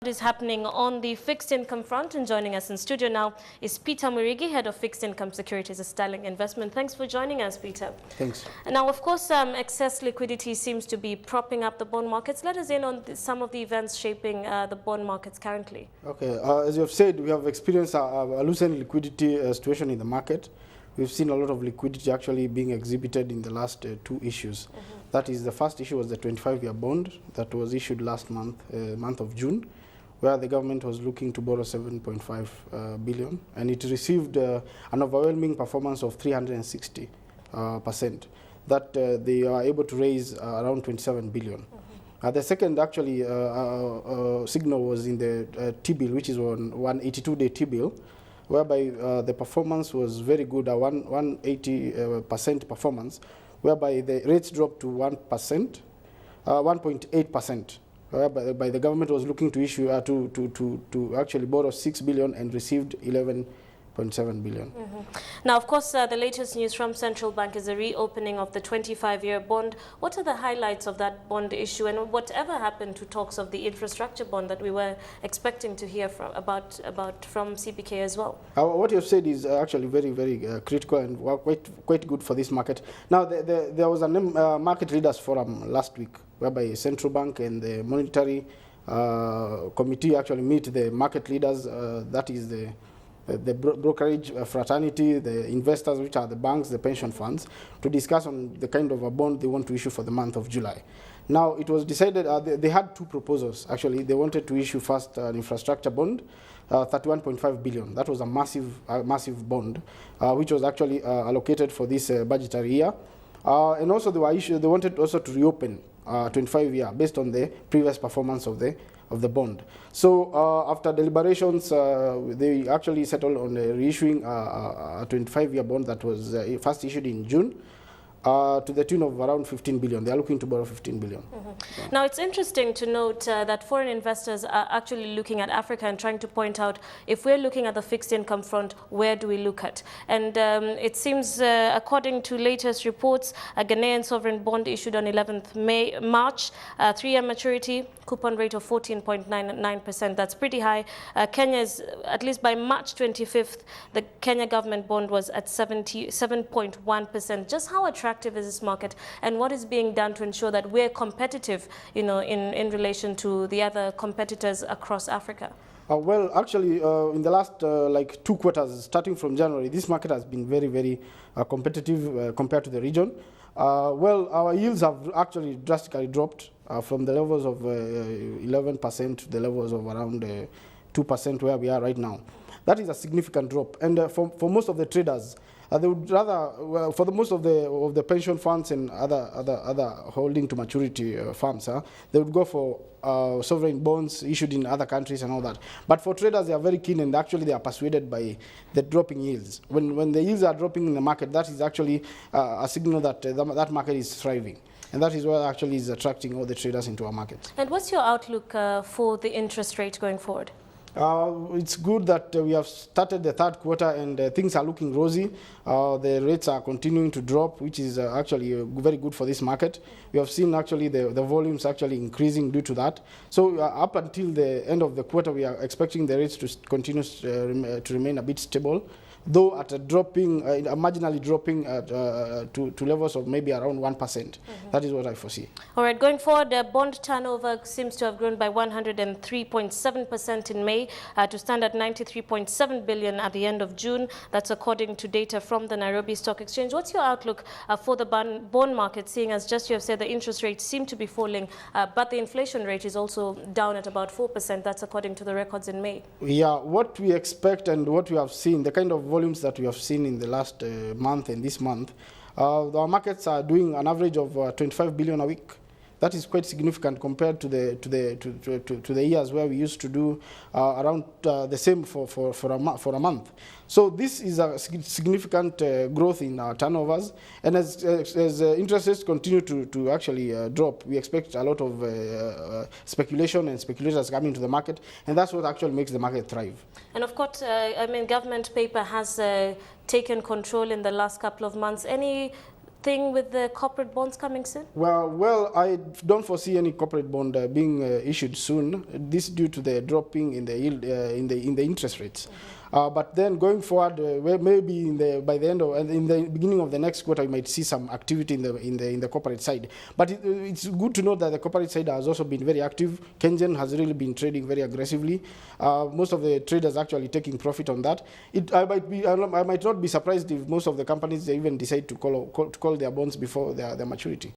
What is happening on the fixed income front, and joining us in studio now is Peter Mwirigi, Head of Fixed Income Securities at Sterling Investment. Thanks for joining us, Peter. Thanks. Now, of course, excess liquidity seems to be propping up the bond markets. Let us in on some of the events shaping the bond markets currently. Okay, as you have said, we have experienced a loosened liquidity situation in the market. We've seen a lot of liquidity actually being exhibited in the last two issues. That is, the first issue was the 25-year bond that was issued last month, month of June, where the government was looking to borrow 7.5 billion, and it received an overwhelming performance of 360%. That they are able to raise around 27 billion. The second actually signal was in the T-bill, which is on 182-day T-bill, whereby the performance was very good, 180% performance, whereby the rates dropped to 1%, 1.8%. By the government was looking to issue to actually borrow 6 billion and received 11.7 billion. Now, of course, the latest news from Central Bank is the reopening of the 25-year bond. What are the highlights of that bond issue, and whatever happened to talks of the infrastructure bond that we were expecting to hear from CBK as well? What you have said is actually very, very critical and quite good for this market. Now, there was a market leaders forum last week, whereby Central Bank and the Monetary Committee actually meet the market leaders, that is the brokerage fraternity, the investors, which are the banks, the pension funds, to discuss on the kind of a bond they want to issue for the month of July. Now, it was decided, they had two proposals, actually. They wanted to issue first an infrastructure bond, 31.5 billion. That was a massive bond, which was actually allocated for this budgetary year. And also they wanted also to reopen 25-year based on the previous performance of the bond. So after deliberations, they actually settled on reissuing a 25-year bond that was first issued in June to the tune of around 15 billion. They are looking to borrow 15 billion. Yeah. Now, it's interesting to note that foreign investors are actually looking at Africa and trying to point out, if we're looking at the fixed income front, where do we look at? And it seems, according to latest reports, a Ghanaian sovereign bond issued on 11th March, 3-year maturity, coupon rate of 14.99%. That's pretty high. Kenya is, at least by March 25th, the Kenya government bond was at 7.1%. Just how attractive is this market, and what is being done to ensure that we're competitive, you know, in relation to the other competitors across Africa? Well, actually, in the last like 2 quarters, starting from January, this market has been very, very competitive compared to the region. Well, our yields have actually drastically dropped from the levels of 11% to the levels of around 2% where we are right now. That is a significant drop, and for most of the traders, they would rather, for the most of the pension funds and other holding to maturity firms, they would go for sovereign bonds issued in other countries and all that. But for traders, they are very keen, and actually they are persuaded by the dropping yields. When the yields are dropping in the market, that is actually a signal that that market is thriving. And that is what actually is attracting all the traders into our market. And what's your outlook for the interest rate going forward? It's good that we have started the third quarter and things are looking rosy. The rates are continuing to drop, which is actually very good for this market. We have seen actually the volumes actually increasing due to that. So up until the end of the quarter, we are expecting the rates to continue to remain a bit stable, though at a dropping, marginally dropping to levels of maybe around 1%. That is what I foresee. All right, going forward, bond turnover seems to have grown by 103.7% in May to stand at 93.7 billion at the end of June. That's according to data from the Nairobi Stock Exchange. What's your outlook for the bond market, seeing as just you have said the interest rates seem to be falling, but the inflation rate is also down at about 4%. That's according to the records in May. Yeah, what we expect and what we have seen, the kind of volumes that we have seen in the last month and this month, our markets are doing an average of 25 billion a week. That is quite significant compared to the years where we used to do around the same for a month. So this is a significant growth in our turnovers, and as interest rates continue to actually drop, we expect a lot of speculation and speculators coming to the market, and that's what actually makes the market thrive. And of course, I mean, government paper has taken control in the last couple of months. Any thing with the corporate bonds coming soon? Well, I don't foresee any corporate bond being issued soon. This due to the dropping in the yield in the interest rates. But then going forward, maybe by the end of in the beginning of the next quarter, we might see some activity in the corporate side. But it's good to note that the corporate side has also been very active. Kenyan has really been trading very aggressively. Most of the traders actually taking profit on that. I might not be surprised if most of the companies they even decide to call their bonds before their maturity.